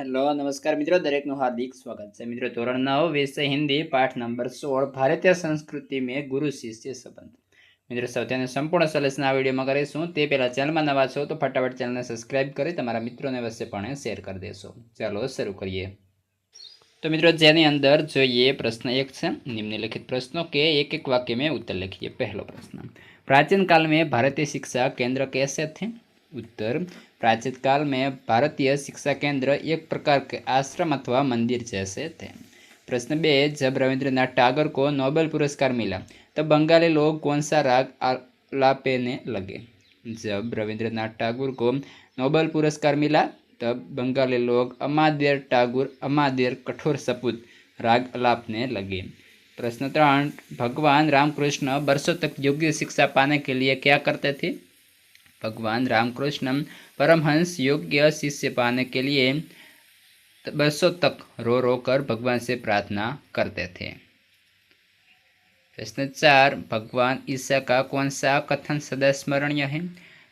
Hello नमस्कार मित्रों, दरेकનું हार्दिक स्वागत है। मित्रों, ધોરણ 9 વિષય હિન્દી પાઠ નંબર 16 ભારતીય સંસ્કૃતિ में गुरु शिष्य संबंध। मित्रों, સૌથી સંપૂર્ણ સોલ્યુશન આ વિડીયોમાં કરીશું। તે પહેલા ચેનલમાં નવા છો તો ફટાફટ ચેનલને સબસ્ક્રાઇબ કરી તમારા મિત્રોને અવશ્યપણે શેર કરી દેશો। ચાલો શરૂ કરીએ। तो मित्रों, જેની અંદર જોઈએ प्रश्न 1 છે। निम्नलिखित प्रश्नों के एक एक वाक्य में उत्तर लिखिए। पहला प्रश्न, प्राचीन काल में भारतीय शिक्षा केंद्र कैसे थे? उत्तर, प्राचीन काल में भारतीय शिक्षा केंद्र एक प्रकार के आश्रम अथवा मंदिर जैसे थे। प्रश्न 2, जब रविंद्रनाथ टैगोर को नोबेल पुरस्कार मिला तब बंगाली लोग कौन सा राग आलापने लगे? जब रविंद्रनाथ टैगोर को नोबेल पुरस्कार मिला तब बंगाली लोग अमादेर टैगोर अमादेर कठोर सपूत राग आलापने लगे। प्रश्न 3, भगवान रामकृष्ण वर्षों तक योग्य शिक्षा पाने के लिए क्या करते थे? भगवान रामकृष्ण परमहंस योग्य शिष्य पाने के लिए वर्षों तक रो रो कर भगवान से प्रार्थना करते थे। प्रश्न 4, भगवान ईसा का कौन सा कथन सदा स्मरणीय है?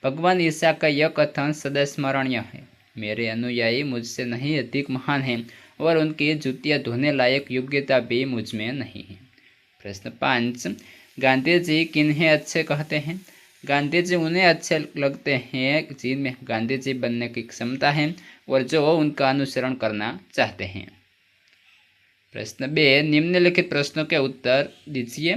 भगवान ईसा का यह कथन सदा स्मरणीय है, मेरे अनुयायी मुझसे नहीं अधिक महान हैं और उनकी जूतियाँ धोने लायक योग्यता भी मुझ में नहीं है। प्रश्न 5, गांधी जी किन्हें अच्छे कहते हैं? गांधी जी उन्हें अच्छे लगते हैं जिनमें गांधी जी बनने की क्षमता है और जो उनका अनुसरण करना चाहते हैं। प्रश्न 2, निम्नलिखित प्रश्नों के उत्तर दीजिए।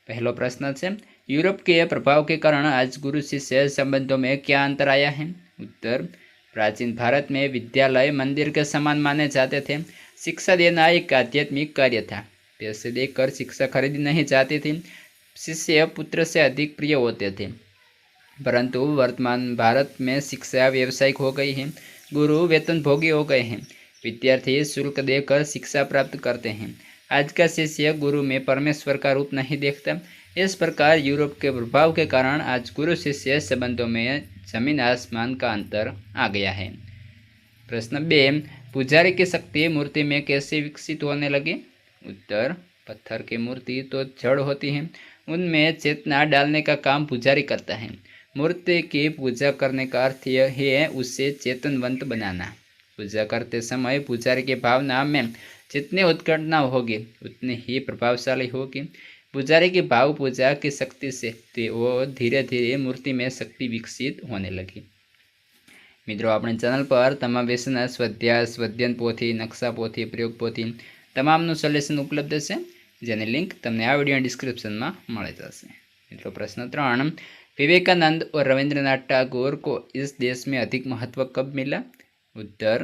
पहला प्रश्न है, यूरोप के प्रभाव के कारण आज गुरु शिष्य संबंधों में क्या अंतर आया है? उत्तर, प्राचीन भारत में विद्यालय मंदिर के समान माने जाते थे। शिक्षा देना एक आध्यात्मिक कार्य था। पैसे देकर शिक्षा खरीदी नहीं जाती थी। शिष्य पुत्र से अधिक प्रिय होते थे। परंतु वर्तमान भारत में शिक्षा व्यावसायिक हो गई है। गुरु वेतन भोगी हो गए हैं। विद्यार्थी शुल्क देकर शिक्षा प्राप्त करते हैं। आज का शिष्य गुरु में परमेश्वर का रूप नहीं देखता। इस प्रकार यूरोप के प्रभाव के कारण आज गुरु शिष्य संबंधों में जमीन आसमान का अंतर आ गया है। प्रश्न 2, पुजारी की शक्ति मूर्ति में कैसे विकसित होने लगी? उत्तर, पत्थर की मूर्ति तो जड़ होती है, उनमें चेतना डालने का काम पुजारी करता है। मूर्ति की पूजा करने का अर्थ यह है उसे चेतनवंत बनाना। पूजा करते समय पुजारी की भावना में जितनी उत्कंठा होगी उतनी ही प्रभावशाली होगी। पुजारी की भाव पूजा की शक्ति से वो धीरे धीरे मूर्ति में शक्ति विकसित होने लगी। मित्रों, अपने चैनल पर तमाम विषयना स्वाध्याय, स्वाध्ययन पोथी, नक्शा पोथी, प्रयोग पोथी तमामનું સોલ્યુશન ઉપલબ્ધ છે, જેની લિંક તમને આ વિડીયો ડિસ્ક્રિપ્શનમાં મળી જશે। મિત્રો, પ્રશ્ન 3, विवेकानंद और रविंद्रनाथ टैगोर को इस देश में अधिक महत्व कब मिला? उत्तर,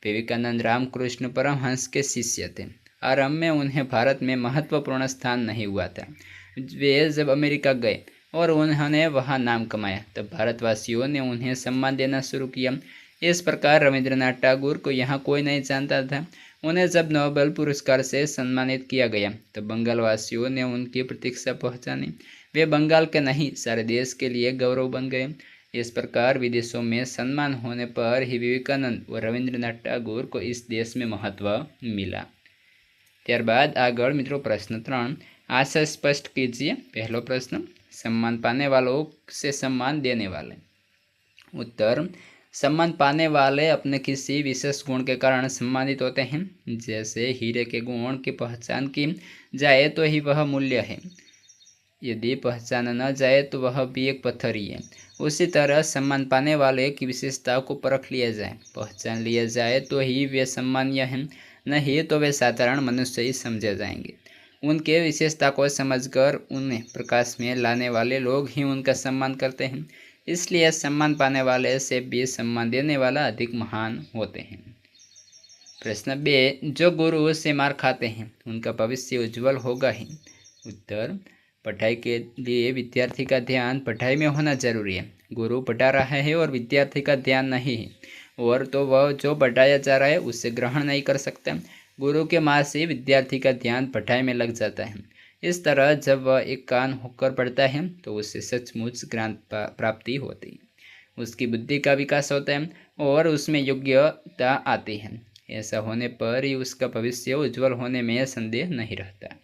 विवेकानंद रामकृष्ण परमहंस के शिष्य थे। आरंभ में उन्हें भारत में महत्वपूर्ण स्थान नहीं हुआ था। वे जब अमेरिका गए और उन्होंने वहाँ नाम कमाया तब भारतवासियों ने उन्हें सम्मान देना शुरू किया। इस प्रकार रविंद्रनाथ टैगोर को यहाँ कोई नहीं जानता था। उन्हें जब नोबेल पुरस्कार से सम्मानित किया गया तब बंगाल वासियों ने उनकी प्रतीक्षा पहचानी। वे बंगाल के नहीं सारे देश के लिए गौरव बन गए। इस प्रकार विदेशों में सम्मान होने पर ही विवेकानंद और रविंद्रनाथ टैगोर को इस देश में महत्व मिला। त्यारबाद आगळ मित्रों, प्रश्न 3, आशय स्पष्ट कीजिए। पहला प्रश्न, सम्मान पाने वालों से सम्मान देने वाले। उत्तर, सम्मान पाने वाले अपने किसी विशेष गुण के कारण सम्मानित होते हैं। जैसे हीरे के गुण की पहचान की जाए तो ही वह मूल्य है, यदि पहचान न जाए तो वह भी एक पत्थर ही है। उसी तरह सम्मान पाने वाले की विशेषताओं को परख लिया जाए, पहचान लिया जाए तो ही वे सम्मानीय हैं, नहीं तो वे साधारण मनुष्य ही समझे जाएंगे। उनके विशेषता को समझकर उन्हें प्रकाश में लाने वाले लोग ही उनका सम्मान करते हैं। इसलिए सम्मान पाने वाले से भी सम्मान देने वाला अधिक महान होते हैं। प्रश्न 2, जो गुरु से मार खाते हैं उनका भविष्य उज्जवल होगा ही। उत्तर, पढ़ाई के लिए विद्यार्थी का ध्यान पढ़ाई में होना जरूरी है। गुरु पढ़ा रहा है और विद्यार्थी का ध्यान नहीं है और तो वह जो पढ़ाया जा रहा है उसे ग्रहण नहीं कर सकता। गुरु के मार से विद्यार्थी का ध्यान पढ़ाई में लग जाता है। इस तरह जब वह एक कान होकर पढ़ता है तो उससे सचमुच ज्ञान प्राप्ति होती है, उसकी बुद्धि का विकास होता है और उसमें योग्यता आती है। ऐसा होने पर ही उसका भविष्य उज्जवल होने में संदेह नहीं रहता।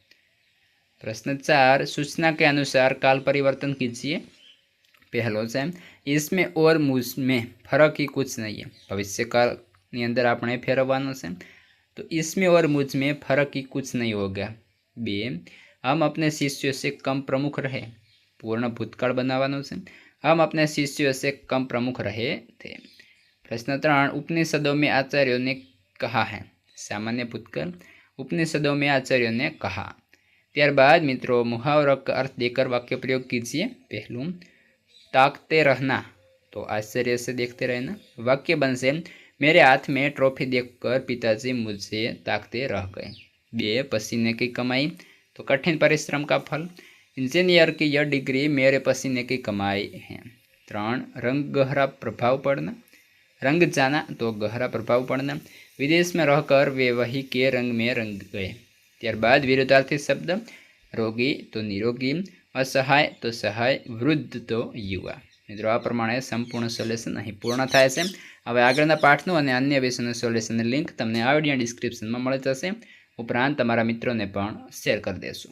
प्रश्न 4, सूचना के अनुसार काल परिवर्तन कीजिए। पहलो से इसमें और मुझ में फर्क ही कुछ नहीं है। भविष्य काल अंदर आपने फेरववानुं छे। तो इसमें और मुझ में फर्क ही कुछ नहीं होगा। 2 हम अपने शिष्यों से कम प्रमुख रहे, पूर्ण भूतकाल बनावानुं छे। हम अपने शिष्यों से कम प्रमुख रहे थे। प्रश्न 3 उपनिषदों में आचार्यों ने कहा है, सामान्य भूतकाल उपनिषदों में आचार्यों ने कहा। त्यारबाद मित्रों मुहावरों का अर्थ देकर वाक्य प्रयोग कीजिए। पहलू ताकते रहना, तो आश्चर्य से देखते रहना। वाक्य बनसे मेरे हाथ में ट्रॉफी देखकर पिताजी मुझे ताकते रह गए। 2 पसीने की कमाई, तो कठिन परिश्रम का फल। इंजीनियर की यह डिग्री मेरे पसीने की कमाई है। 3 रंग गहरा प्रभाव पड़ना, रंग जाना तो गहरा प्रभाव पड़ना। विदेश में रहकर वे वही के रंग में रंग गए। त्यारबाद विरुद्धार्थी शब्द, रोगी तो निरोगी, असहाय तो सहाय, वृद्ध तो युवा। मित्रों आ प्रमाणे संपूर्ण सोल्यूशन अहीं पूर्ण थाय छे। हवे आगळना पाठनुं अने अन्य विषयनुं सोल्यूशननुं लिंक तमने आ विडियो डिस्क्रिप्शन में मळी जशे। उपरांत तमारा मित्रों ने पण शेर कर देशो।